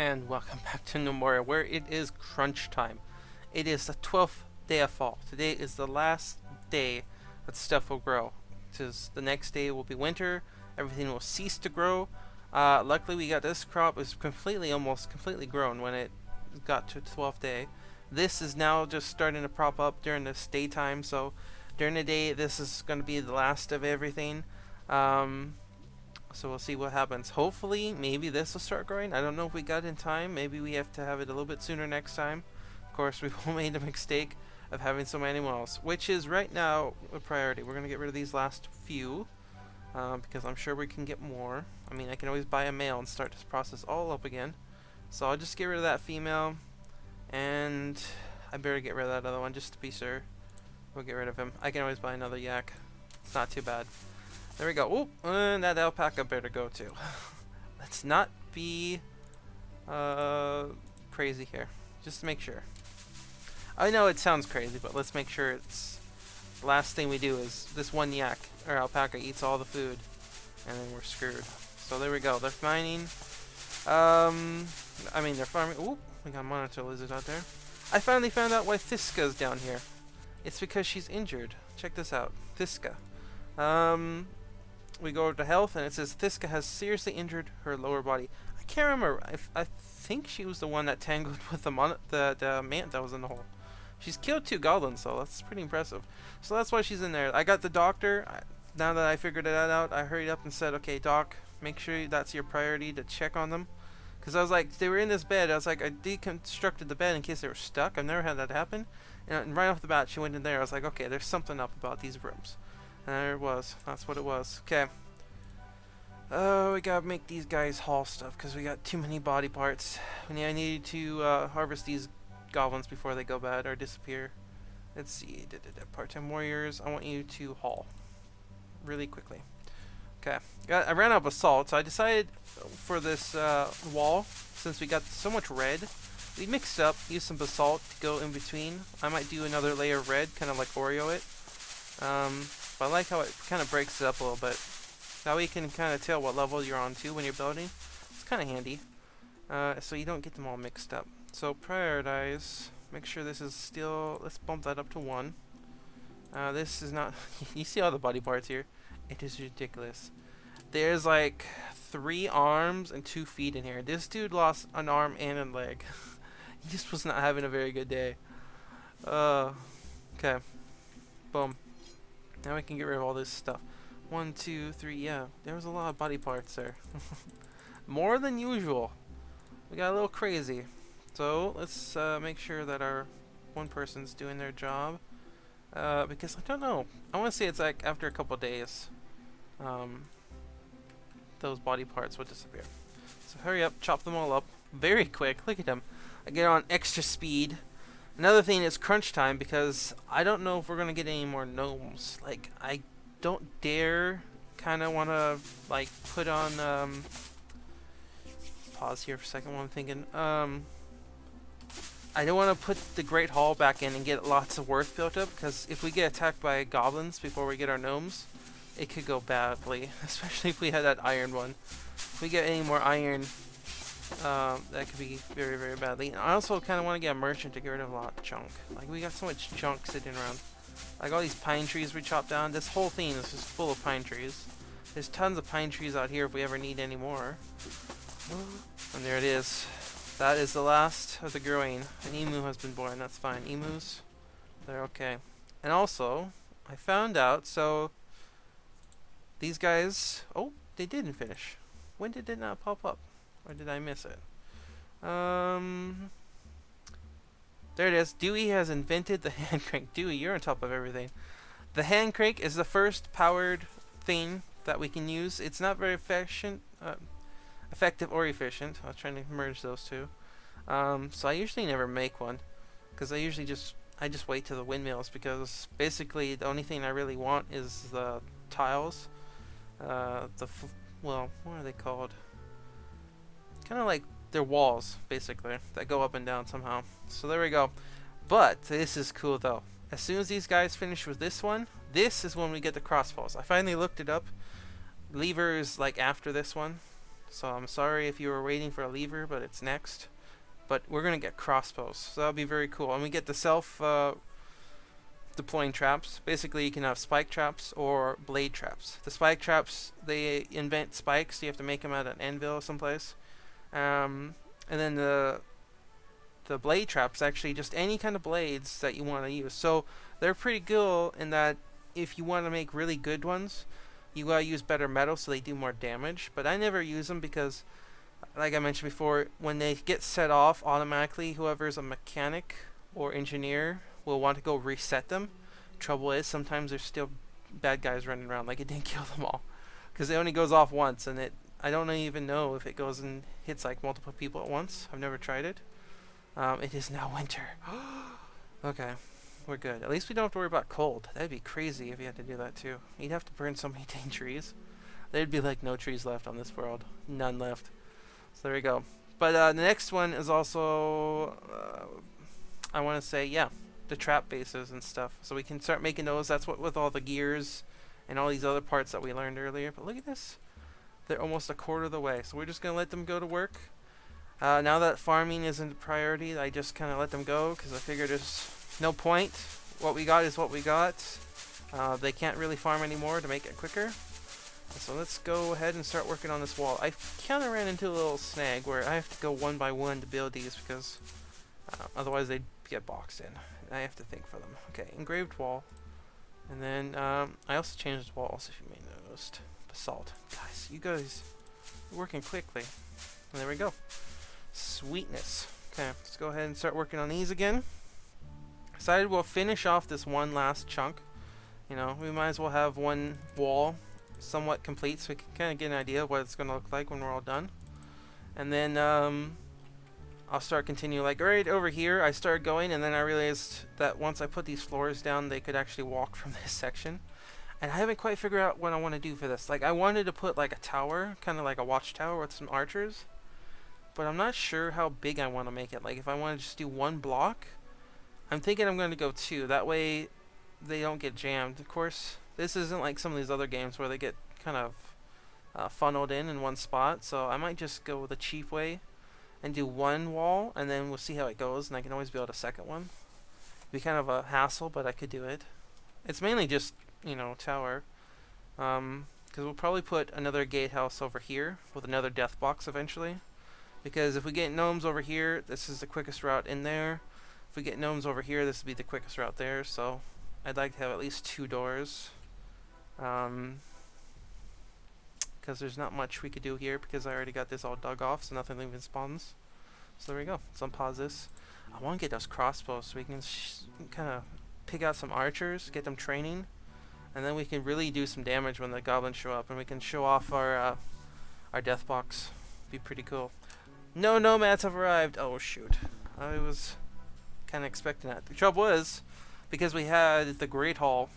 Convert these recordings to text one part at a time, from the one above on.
And welcome back to Gnomoria, where it is crunch time. It is the 12th day of fall. Today is the last day that stuff will grow. Because the next day will be winter, everything will cease to grow. Luckily we got this crop is almost completely grown when it got to 12th day. This is now just starting to prop up during this daytime, so during the day this is going to be the last of everything. So we'll see what happens. Hopefully, maybe this will start growing. I don't know if we got it in time. Maybe we have to have it a little bit sooner next time. Of course, we've made a mistake of having so many animals, which is right now a priority. We're going to get rid of these last few because I'm sure we can get more. I mean, I can always buy a male and start this process all up again. So I'll just get rid of that female, and I better get rid of that other one just to be sure. We'll get rid of him. I can always buy another yak. It's not too bad. There we go. Oh, and that alpaca better go too. Let's not be crazy here. Just to make sure. I know it sounds crazy, but let's make sure it's the last thing we do is this one yak or alpaca eats all the food, and then we're screwed. So there we go. They're mining. I mean they're farming. Ooh, we got monitor lizards out there. I finally found out why Thiska's down here. It's because she's injured. Check this out. Thiska. We go to health, and it says Thiska has seriously injured her lower body. I can't remember. I think she was the one that tangled with the mant that was in the hole. She's killed 2 goblins, so that's pretty impressive. So that's why she's in there. I got the doctor. Now that I figured that out, I hurried up and said, okay, doc, make sure that's your priority to check on them. Because I was like, they were in this bed. I was like, I deconstructed the bed in case they were stuck. I've never had that happen. And right off the bat, she went in there. I was like, okay, there's something up about these rooms. And there it was. That's what it was. Okay. We gotta make these guys haul stuff because we got too many body parts. I need to harvest these goblins before they go bad or disappear. Let's see. Part-time warriors. I want you to haul really quickly. Okay. I ran out of basalt, so I decided for this wall, since we got so much red, we mixed up, used some basalt to go in between. I might do another layer of red, kind of like Oreo it. But I like how it kind of breaks it up a little bit. That way you can kind of tell what level you're on too when you're building. It's kind of handy. So you don't get them all mixed up. So prioritize. Make sure this is still... Let's bump that up to 1. This is not... You see all the body parts here? It is ridiculous. There's like 3 arms and 2 feet in here. This dude lost an arm and a leg. He just was not having a very good day. Okay. Boom. Now we can get rid of all this stuff. 1, 2, 3, yeah. There was a lot of body parts there. More than usual. We got a little crazy. So, let's make sure that our one person's doing their job. Because I don't know. I want to say it's like after a couple days, those body parts will disappear. So hurry up, chop them all up. Very quick. Look at them. I get on extra speed. Another thing is crunch time because I don't know if we're going to get any more gnomes. Like, I don't dare kind of want to, like, put on, pause here for a second while I'm thinking. I don't want to put the Great Hall back in and get lots of worth built up because if we get attacked by goblins before we get our gnomes, it could go badly, especially if we had that iron one. If we get any more iron, that could be very, very badly. And I also kind of want to get a merchant to get rid of a lot of junk. Like, we got so much junk sitting around. Like all these pine trees we chopped down. This whole thing is just full of pine trees. There's tons of pine trees out here if we ever need any more. And there it is. That is the last of the growing. An emu has been born. That's fine. Emus, they're okay. And also, I found out, so these guys... Oh, they didn't finish. When did it not pop up? Or did I miss it? There it is. Dewey has invented the hand crank. Dewey, you're on top of everything. The hand crank is the first powered thing that we can use. It's not very effective or efficient. I was trying to merge those two. So I usually never make one because I just wait till the windmills because basically the only thing I really want is the tiles. Well, what are they called? Kind of like they're walls, basically, that go up and down somehow. So there we go. But this is cool, though. As soon as these guys finish with this one, this is when we get the crossbows. I finally looked it up. Lever is like after this one. So I'm sorry if you were waiting for a lever, but it's next. But we're gonna get crossbows, so that'll be very cool. And we get the self deploying traps. Basically, you can have spike traps or blade traps. The spike traps, they invent spikes, so you have to make them at an anvil someplace. And then the blade traps, actually just any kind of blades that you want to use. So they're pretty cool in that if you want to make really good ones, you gotta use better metal so they do more damage. But I never use them because, like I mentioned before, when they get set off automatically, whoever's a mechanic or engineer will want to go reset them. Trouble is, sometimes there's still bad guys running around, like it didn't kill them all, because it only goes off once, and I don't even know if it goes and hits like multiple people at once. I've never tried it. It is now winter. Okay, we're good. At least we don't have to worry about cold. That'd be crazy if you had to do that too. You'd have to burn so many dang trees. There'd be like no trees left on this world. None left. So there we go. But the next one is also, I want to say, yeah, the trap bases and stuff. So we can start making those. That's what with all the gears and all these other parts that we learned earlier. But look at this. They're almost a quarter of the way. So we're just going to let them go to work. Now that farming isn't a priority, I just kind of let them go because I figure there's no point. What we got is what we got. They can't really farm anymore to make it quicker. So let's go ahead and start working on this wall. I kind of ran into a little snag where I have to go one by one to build these because otherwise they'd get boxed in. I have to think for them. Okay, engraved wall. And then I also changed the walls, if you may have noticed. Basalt. Guys, you guys are working quickly. And there we go. Sweetness. Okay, let's go ahead and start working on these again. Decided we'll finish off this one last chunk. You know, we might as well have one wall somewhat complete so we can kind of get an idea of what it's going to look like when we're all done. And then I'll start continue. Like right over here I started going, and then I realized that once I put these floors down they could actually walk from this section. And I haven't quite figured out what I want to do for this. Like I wanted to put like a tower, kind of like a watchtower with some archers. But I'm not sure how big I want to make it. Like if I want to just do one block, I'm thinking I'm going to go two. That way they don't get jammed. Of course, this isn't like some of these other games where they get kind of funneled in one spot. So I might just go the cheap way and do one wall, and then we'll see how it goes. And I can always build a second one. It'd be kind of a hassle, but I could do it. It's mainly just, you know, tower. Because we'll probably put another gatehouse over here with another death box eventually. Because if we get gnomes over here, this is the quickest route in there. If we get gnomes over here, this would be the quickest route there. So I'd like to have at least 2 doors. Because there's not much we could do here because I already got this all dug off, so nothing even spawns. So there we go. Let's unpause this. I want to get those crossbows so we can kind of pick out some archers, get them training, and then we can really do some damage when the goblins show up, and we can show off our death box. Be pretty cool. No nomads have arrived. Oh shoot. I was kind of expecting that. The trouble is, because we had the Great Hall,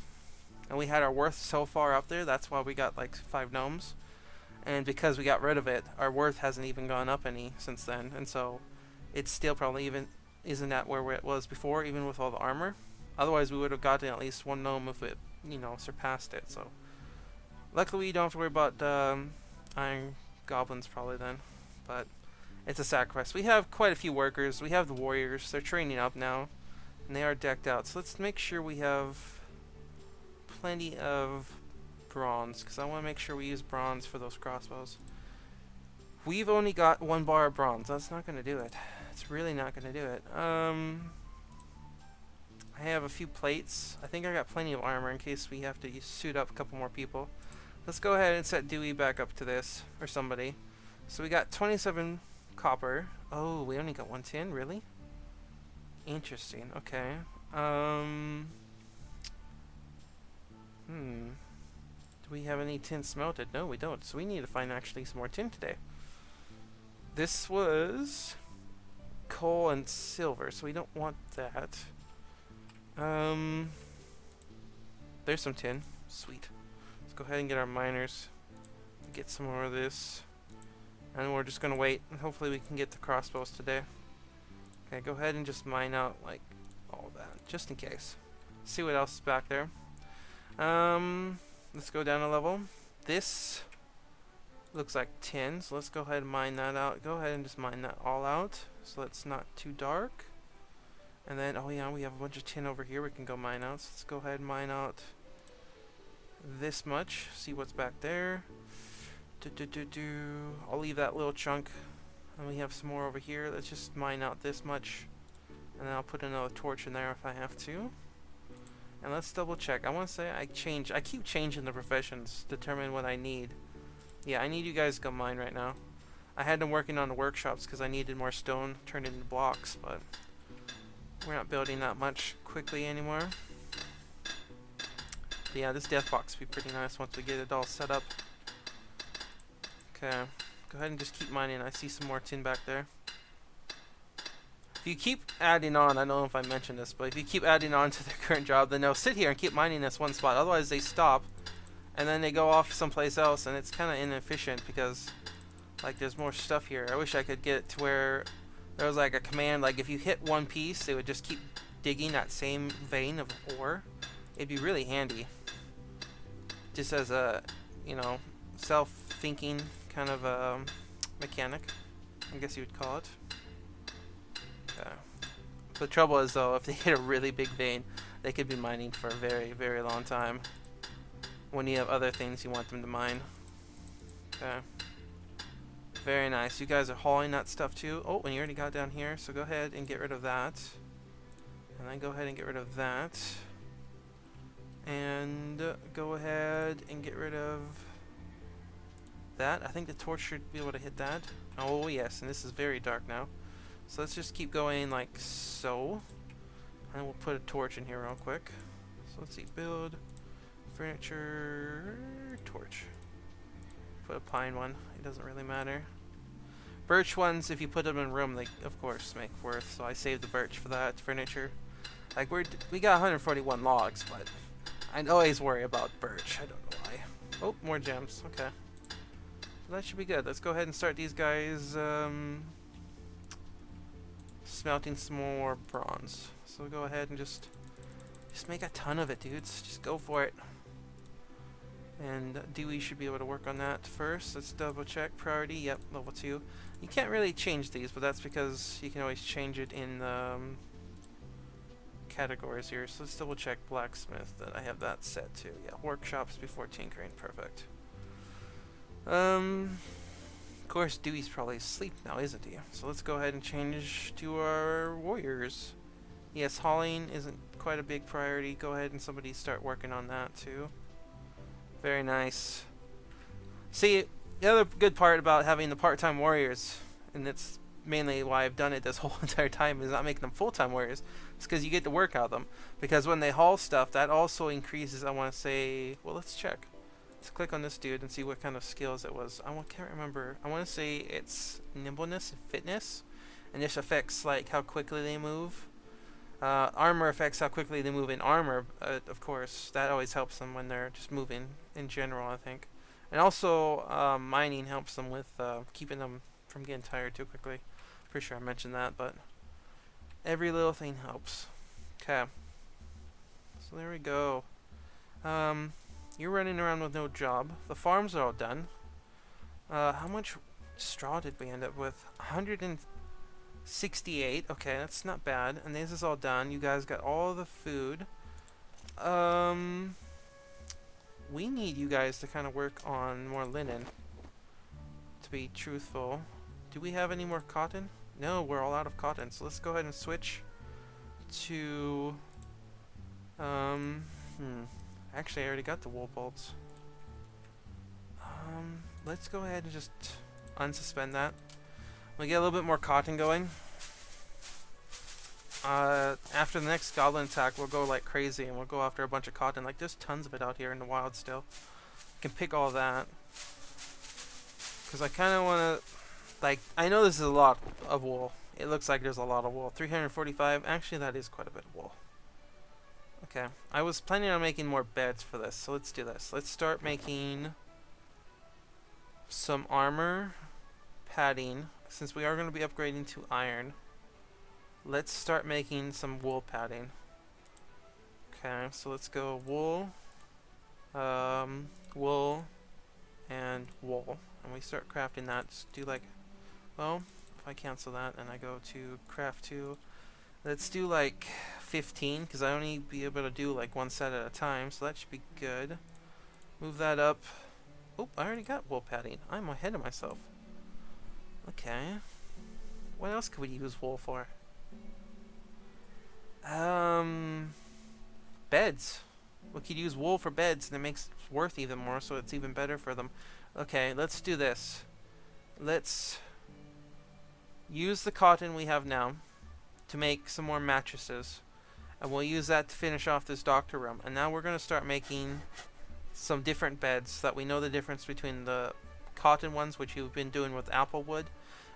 and we had our worth so far up there, that's why we got like 5 gnomes. And because we got rid of it, our worth hasn't even gone up any since then. And so, it's still probably even isn't at where it was before, even with all the armor. Otherwise, we would have gotten at least 1 gnome if it, you know, surpassed it. So, luckily, we don't have to worry about iron goblins probably then. But it's a sacrifice. We have quite a few workers. We have the warriors. They're training up now, and they are decked out. So let's make sure we have plenty of bronze, because I want to make sure we use bronze for those crossbows. We've only got 1 bar of bronze. That's not going to do it. It's really not going to do it. I have a few plates. I think I got plenty of armor in case we have to suit up a couple more people. Let's go ahead and set Dewey back up to this, or somebody. So we got 27 copper. Oh, we only got 1 tin? Really? Interesting. Okay. Do we have any tin smelted? No, we don't. So we need to find actually some more tin today. This was coal and silver, so we don't want that. There's some tin. Sweet. Let's go ahead and get our miners. Get some more of this. And we're just gonna wait, and hopefully we can get the crossbows today. Okay, go ahead and just mine out, like, all that, just in case. See what else is back there. Let's go down a level. This Looks like tin, so let's go ahead and mine that out. Go ahead and just mine that all out, so it's not too dark. And then, oh yeah, we have a bunch of tin over here we can go mine out. So let's go ahead and mine out this much. See what's back there. I'll leave that little chunk. And we have some more over here. Let's just mine out this much. And then I'll put another torch in there if I have to. And let's double check. I want to say I keep changing the professions, determine what I need. Yeah, I need you guys to go mine right now. I had them working on the workshops because I needed more stone turned into blocks, but we're not building that much quickly anymore. But yeah, this death box will be pretty nice once we get it all set up. Okay, go ahead and just keep mining. I see some more tin back there. If you keep adding on, I don't know if I mentioned this, but if you keep adding on to their current job, then they'll sit here and keep mining this one spot. Otherwise, they stop, and then they go off someplace else, and it's kind of inefficient because, like, there's more stuff here. I wish I could get it to where there was, like, a command, like, if you hit one piece, it would just keep digging that same vein of ore. It'd be really handy. Just as a, you know, self-thinking kind of mechanic, I guess you would call it. The trouble is, though, if they hit a really big vein, they could be mining for a very, very long time when you have other things you want them to mine. Okay. Very nice. You guys are hauling that stuff too. Oh, and you already got down here, so go ahead and get rid of that. And then go ahead and get rid of that. And go ahead and get rid of that. I think the torch should be able to hit that. Oh, yes, and this is very dark now. So let's just keep going like so. And we'll put a torch in here real quick. So let's see, build, furniture, torch. Put a pine one, it doesn't really matter. Birch ones, if you put them in room, they of course make worth, so I saved the birch for that furniture. Like we got 141 logs, but I always worry about birch, I don't know why. Oh, more gems, okay. So that should be good. Let's go ahead and start these guys smelting some more bronze. So go ahead and just make a ton of it, dudes. Just go for it. And Dewey should be able to work on that first. Let's double check. Priority, yep, level 2. You can't really change these, but that's because you can always change it in the categories here. So let's double check blacksmith that I have that set too. Yeah, workshops before tinkering, perfect. Of course, Dewey's probably asleep now, isn't he? So let's go ahead and change to our warriors. Yes, hauling isn't quite a big priority. Go ahead and somebody start working on that too. Very nice. See, the other good part about having the part-time warriors, and it's mainly why I've done it this whole entire time, is not making them full-time warriors. It's because you get to work out them. Because when they haul stuff, that also increases, I want to say, well, let's check. Let's click on this dude and see what kind of skills it was. Can't remember. I want to say it's nimbleness and fitness. And this affects, like, how quickly they move. Armor affects how quickly they move in armor, of course. That always helps them when they're just moving in general, I think. And also, mining helps them with keeping them from getting tired too quickly. Pretty sure I mentioned that, but every little thing helps. Okay. So there we go. You're running around with no job. The farms are all done. How much straw did we end up with? 168. Okay, that's not bad. And this is all done. You guys got all the food. We need you guys to kind of work on more linen. To be truthful. Do we have any more cotton? No, we're all out of cotton. So let's go ahead and switch to... Actually, I already got the wool bolts. Let's go ahead and just unsuspend that. We'll get a little bit more cotton going. After the next goblin attack, we'll go like crazy and we'll go after a bunch of cotton. Like, there's tons of it out here in the wild still. You can pick all that. Because I kind of want to... Like, I know this is a lot of wool. It looks like there's a lot of wool. 345. Actually, that is quite a bit of wool. Okay. I was planning on making more beds for this, so let's do this. Let's start making some armor padding. Since we are going to be upgrading to iron, let's start making some wool padding. Okay, so let's go wool, wool, and wool. and we start crafting that. Just do like, well, if I cancel that and I go to craft 2, let's do like 15, because I only be able to do like one set at a time, so that should be good. Move that up. Oh, I already got wool padding. I'm ahead of myself. Okay. What else could we use wool for? Beds. We could use wool for beds, and it makes it worth even more, so it's even better for them. Okay, let's do this. Let's use the cotton we have now to make some more mattresses, and we'll use that to finish off this doctor room. And now we're going to start making some different beds so that we know the difference between the cotton ones, which you've been doing with apple wood,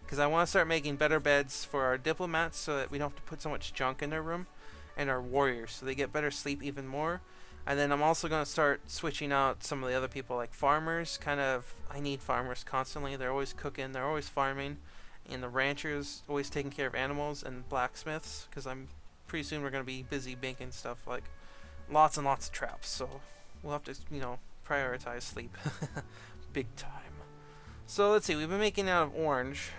because I want to start making better beds for our diplomats so that we don't have to put so much junk in their room, and our warriors so they get better sleep even more. And then I'm also going to start switching out some of the other people, like farmers. I need farmers constantly. They're always cooking, they're always farming, and the ranchers always taking care of animals, and blacksmiths, because I'm pretty soon we're going to be busy making stuff like lots and lots of traps, so we'll have to, prioritize sleep. Big time. So let's see, we've been making out of orange.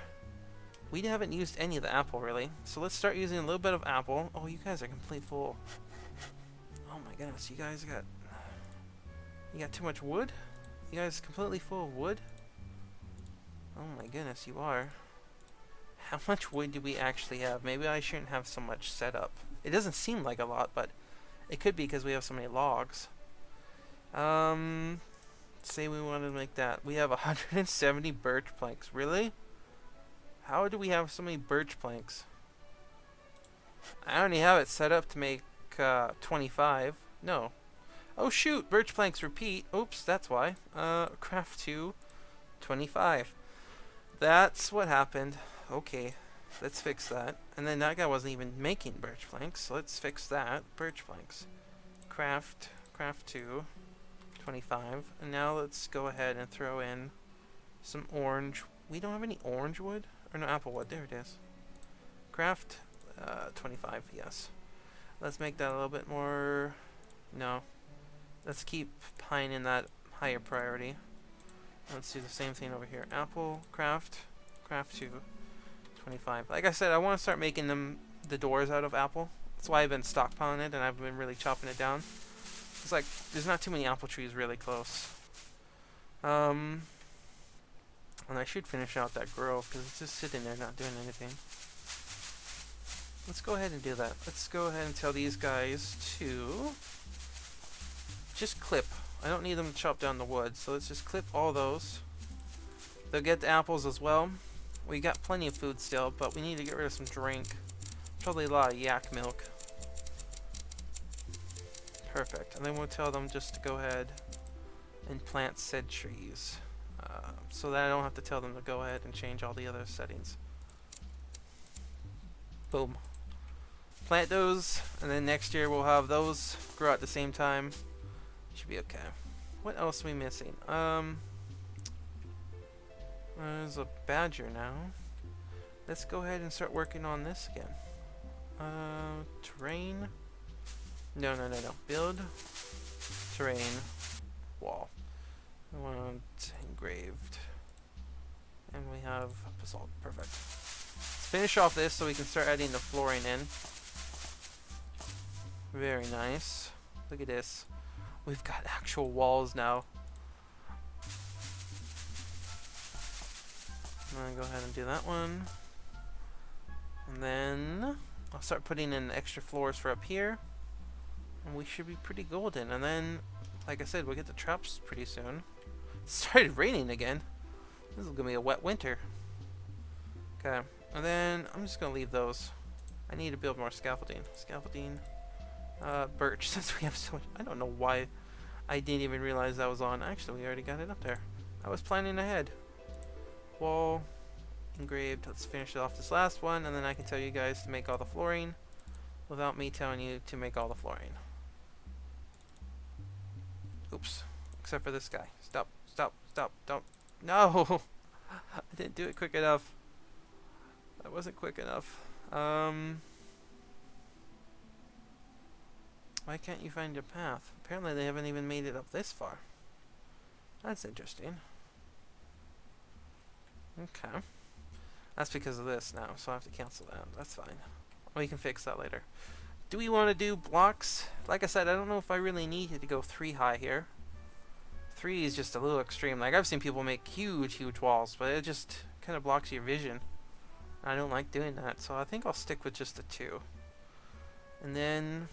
We haven't used any of the apple, really. So let's start using a little bit of apple. Oh, you guys are complete full. Oh my goodness, you got too much wood? You guys completely full of wood? Oh my goodness, you are. How much wood do we actually have? Maybe I shouldn't have so much set up. It doesn't seem like a lot, but it could be because we have so many logs. Say we want to make that. We have 170 birch planks. Really? How do we have so many birch planks? I only have it set up to make 25. No. Oh shoot, birch planks repeat. Oops, that's why. Craft 2, 25. That's what happened. Okay, let's fix that. And then that guy wasn't even making birch planks, so let's fix that. Birch planks. Craft 2, 25. And now let's go ahead and throw in some orange. We don't have any orange wood? Or no, apple wood. There it is. Craft 25, yes. Let's make that a little bit more... No. Let's keep pine in that higher priority. Let's do the same thing over here. Apple, craft 2, 25. Like I said, I want to start making the doors out of apple. That's why I've been stockpiling it, and I've been really chopping it down. It's like, there's not too many apple trees really close. And I should finish out that grove, because it's just sitting there not doing anything. Let's go ahead and do that. Let's go ahead and tell these guys to just clip. I don't need them to chop down the wood, so let's just clip all those. They'll get the apples as well. We got plenty of food still, but we need to get rid of some drink. Probably a lot of yak milk. Perfect. And then we'll tell them just to go ahead and plant said trees. So that I don't have to tell them to go ahead and change all the other settings. Boom. Plant those, and then next year we'll have those grow at the same time. Should be okay. What else are we missing? There's a badger now. Let's go ahead and start working on this again. Terrain. No. Build. Terrain. Wall. I want engraved. And we have basalt. Perfect. Let's finish off this so we can start adding the flooring in. Very nice. Look at this. We've got actual walls now. I'm gonna go ahead and do that one. And then I'll start putting in extra floors for up here. And we should be pretty golden. And then, like I said, we'll get the traps pretty soon. It started raining again. This is gonna be a wet winter. Okay. And then I'm just gonna leave those. I need to build more scaffolding. Birch, since we have so much. I don't know why I didn't even realize that was on. Actually, we already got it up there. I was planning ahead. Wall, engraved. Let's finish off this last one, and then I can tell you guys to make all the flooring without me telling you to make all the flooring. Oops. Except for this guy. Stop. Don't. No! I didn't do it quick enough. That wasn't quick enough. Why can't you find your path? Apparently they haven't even made it up this far. That's interesting. Okay. That's because of this now, so I have to cancel that. That's fine. We can fix that later. Do we want to do blocks? Like I said, I don't know if I really needed to go 3 high here. 3 is just a little extreme. Like, I've seen people make huge, huge walls, but it just kind of blocks your vision. I don't like doing that, so I think I'll stick with just the 2. And then...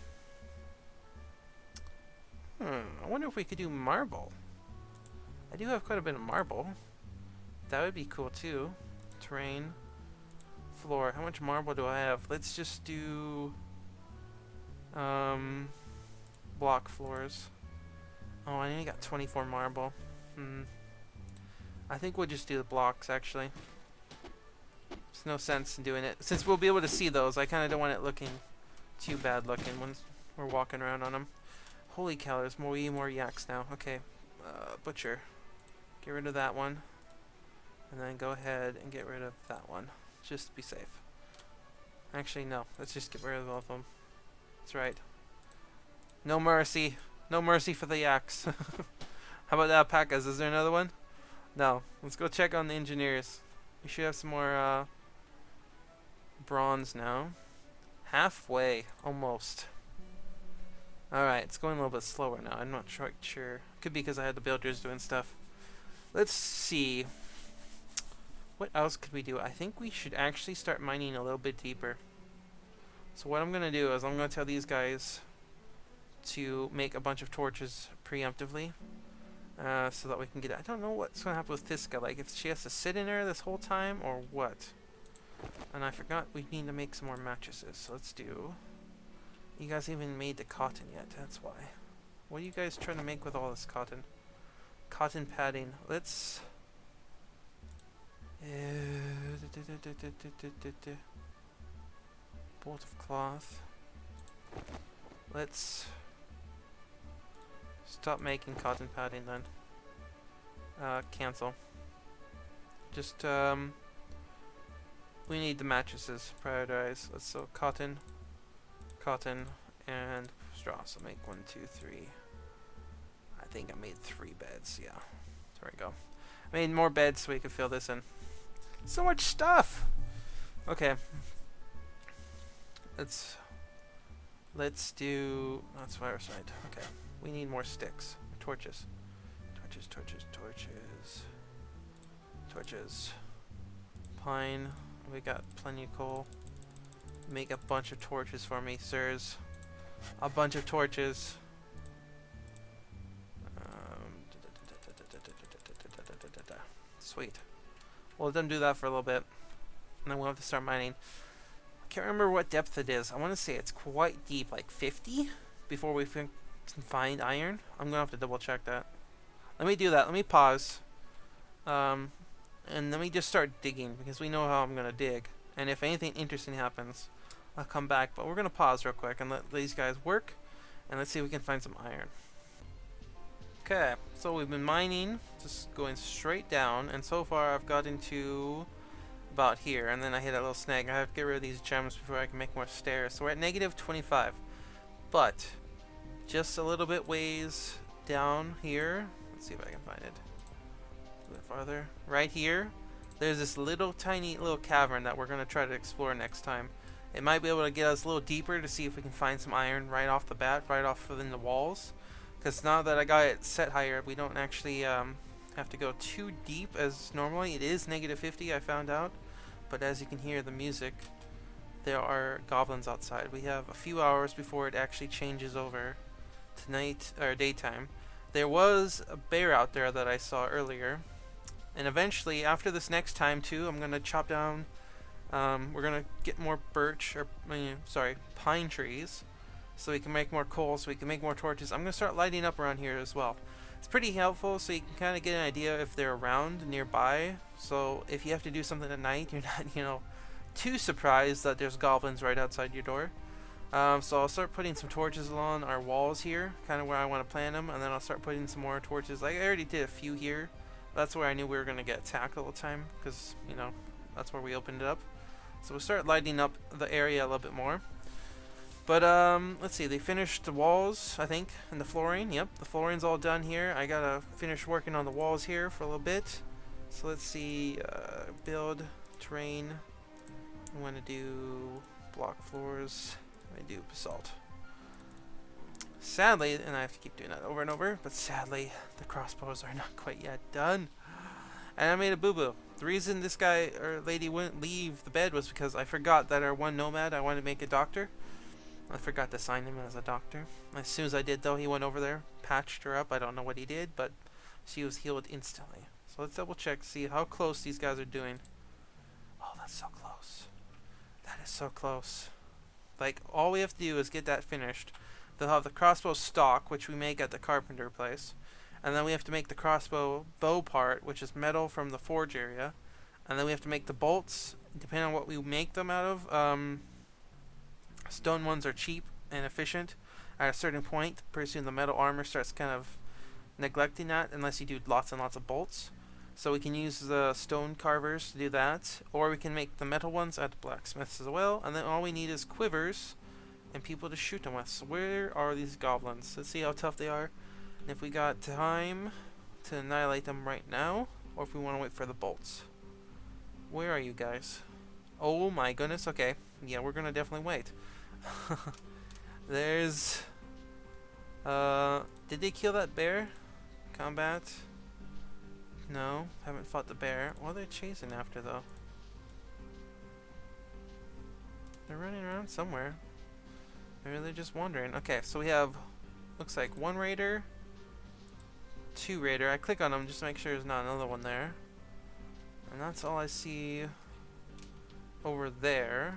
I wonder if we could do marble. I do have quite a bit of marble. That would be cool too. Terrain. Floor. How much marble do I have? Let's just do... block floors. Oh, I only got 24 marble. I think we'll just do the blocks, actually. There's no sense in doing it. Since we'll be able to see those, I kind of don't want it looking too bad looking when we're walking around on them. Holy cow, there's way more yaks now. Okay, butcher. Get rid of that one. And then go ahead and get rid of that one. Just to be safe. Actually, no. Let's just get rid of both of them. That's right. No mercy. No mercy for the yaks. How about the alpacas? Is there another one? No. Let's go check on the engineers. We should have some more bronze now. Halfway. Almost. Alright, it's going a little bit slower now. I'm not quite sure. Could be because I had the builders doing stuff. Let's see. What else could we do? I think we should actually start mining a little bit deeper. So what I'm going to do is I'm going to tell these guys to make a bunch of torches preemptively. So that we can get it. I don't know what's going to happen with Tiska. Like, if she has to sit in there this whole time or what. And I forgot we need to make some more mattresses. So let's do... You guys even made the cotton yet. That's why. What are you guys trying to make with all this cotton? Cotton padding. Let's... bolt of cloth. Let's stop making cotton padding then. Cancel. Just we need the mattresses. Prioritize. Let's so cotton, and straw. So make 1, 2, 3. I think I made 3 beds. Yeah. There we go. I made more beds so we could fill this in. So much stuff. Okay. Let's do. That's fireside. Okay. We need more sticks. Torches. Torches. Pine. We got plenty of coal. Make a bunch of torches for me, sirs. A bunch of torches. Sweet. We'll let them do that for a little bit. And then we'll have to start mining. I can't remember what depth it is. I want to say it's quite deep, like 50, before we can find iron. I'm going to have to double check that. Let me do that. Let me pause. And let me just start digging, because we know how I'm going to dig. And if anything interesting happens, I'll come back. But we're going to pause real quick and let these guys work. And let's see if we can find some iron. Okay, so we've been mining, just going straight down. And so far I've gotten to about here. And then I hit a little snag. I have to get rid of these gems before I can make more stairs. So we're at negative 25. But just a little bit ways down here. Let's see if I can find it. A bit farther. Right here, there's this little tiny little cavern that we're going to try to explore next time. It might be able to get us a little deeper to see if we can find some iron right off the bat, right off within the walls. Because now that I got it set higher, we don't actually have to go too deep as normally. It is negative 50, I found out. But as you can hear the music, there are goblins outside. We have a few hours before it actually changes over to night or daytime. There was a bear out there that I saw earlier. And eventually, after this next time too, I'm going to chop down, we're going to get more birch, or pine trees, so we can make more coal, so we can make more torches. I'm going to start lighting up around here as well. It's pretty helpful, so you can kind of get an idea if they're around nearby. So if you have to do something at night, you're not, too surprised that there's goblins right outside your door. So I'll start putting some torches along our walls here, kind of where I want to plant them, and then I'll start putting some more torches. Like I already did a few here. That's where I knew we were going to get attacked all the time, because, that's where we opened it up. So we'll start lighting up the area a little bit more. But, let's see, they finished the walls, I think, and the flooring. Yep, the flooring's all done here. I gotta finish working on the walls here for a little bit. So let's see, build, terrain. I want to do block floors. I do basalt. Sadly, and I have to keep doing that over and over, but sadly, the crossbows are not quite yet done. And I made a boo-boo. The reason this guy or lady wouldn't leave the bed was because I forgot that our one nomad, I wanted to make a doctor. I forgot to sign him as a doctor. As soon as I did, though, he went over there, patched her up. I don't know what he did, but she was healed instantly. So let's double check, see how close these guys are doing. Oh, that's so close. That is so close. Like, all we have to do is get that finished. They'll have the crossbow stock, which we make at the carpenter place. And then we have to make the crossbow bow part, which is metal from the forge area. And then we have to make the bolts, depending on what we make them out of. Stone ones are cheap and efficient. At a certain point, pretty soon the metal armor starts kind of neglecting that, unless you do lots and lots of bolts. So we can use the stone carvers to do that, or we can make the metal ones at the blacksmiths as well. And then all we need is quivers and people to shoot them with. So where are these goblins? Let's see how tough they are. And if we got time to annihilate them right now, or if we want to wait for the bolts. Where are you guys? Oh my goodness, okay. Yeah, we're gonna definitely wait. There's... did they kill that bear? Combat? No, haven't fought the bear. What are they chasing after, though? They're running around somewhere. Maybe they're just wandering. Okay, so we have... looks like one raider, two raider. I click on them just to make sure there's not another one there. And that's all I see over there.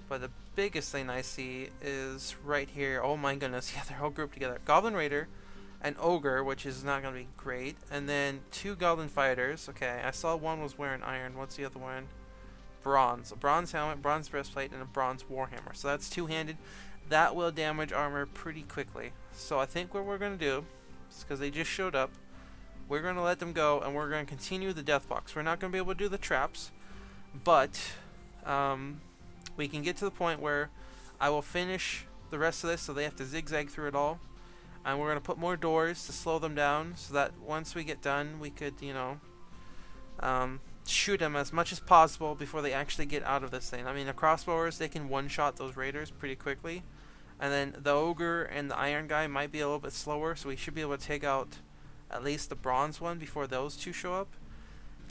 But the biggest thing I see is right here. Oh my goodness, yeah, they're all grouped together. Goblin Raider, an Ogre, which is not going to be great, and then two Goblin Fighters. Okay, I saw one was wearing iron. What's the other one? Bronze. A bronze helmet, bronze breastplate, and a bronze warhammer. So that's two-handed. That will damage armor pretty quickly. So I think what we're going to do, is because they just showed up, we're going to let them go, and we're going to continue the death box. We're not going to be able to do the traps, but... we can get to the point where I will finish the rest of this, so they have to zigzag through it all. And we're going to put more doors to slow them down, so that once we get done, we could, you know, shoot them as much as possible before they actually get out of this thing. I mean, the crossbowers, they can one-shot those raiders pretty quickly. And then the ogre and the iron guy might be a little bit slower, so we should be able to take out at least the bronze one before those two show up.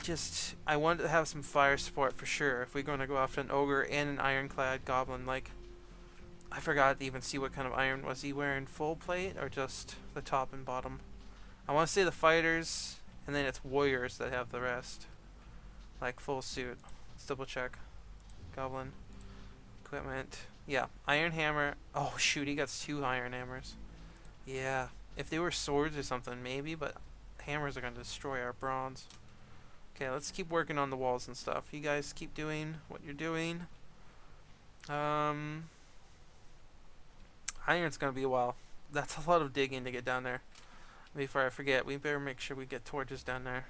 Just, I wanted to have some fire support for sure if we're going to go after an ogre and an ironclad goblin. Like, I forgot to even see what kind of iron. Was he wearing full plate or just the top and bottom? I want to say the fighters, and then it's warriors that have the rest. Like full suit. Let's double check. Goblin. Equipment. Yeah, iron hammer. Oh shoot, he got two iron hammers. Yeah, if they were swords or something maybe, but hammers are going to destroy our bronze. Okay, let's keep working on the walls and stuff. You guys keep doing what you're doing. Iron's gonna be a while. That's a lot of digging to get down there. Before I forget, we better make sure we get torches down there.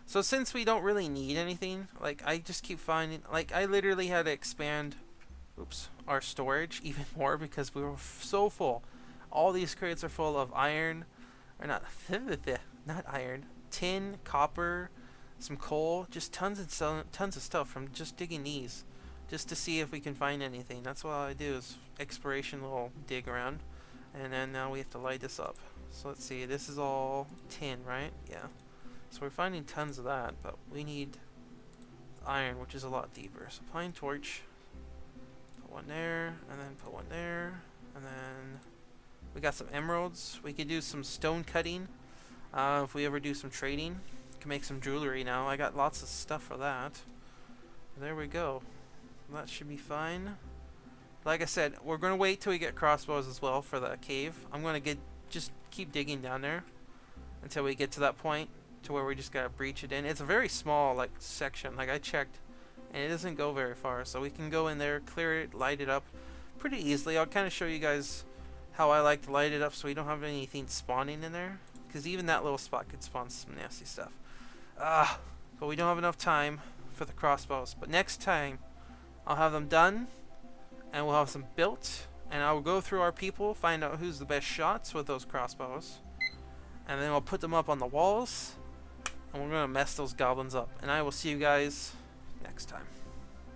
So since we don't really need anything, like I just keep finding, like I literally had to expand, our storage even more because we were so full. All these crates are full of iron, or not iron, tin, copper, some coal, just tons of stuff from just digging these, just to see if we can find anything. That's what I do, is exploration, little dig around, and then now we have to light this up. So let's see, this is all tin, right? Yeah. So we're finding tons of that, but we need iron, which is a lot deeper. So pine torch, put one there, and then put one there, and then we got some emeralds. We could do some stone cutting if we ever do some trading. Can make some jewelry now. I got lots of stuff for that. There we go. That should be fine. Like I said, we're gonna wait till we get crossbows as well for the cave. I'm gonna just keep digging down there until we get to that point to where we just gotta breach it in. It's a very small like section. Like I checked, and it doesn't go very far. So we can go in there, clear it, light it up pretty easily. I'll kind of show you guys how I like to light it up so we don't have anything spawning in there. Because even that little spot could spawn some nasty stuff. But we don't have enough time for the crossbows. But next time, I'll have them done, and we'll have them built, and I'll go through our people, find out who's the best shots with those crossbows, and then I'll put them up on the walls, and we're gonna mess those goblins up. And I will see you guys next time.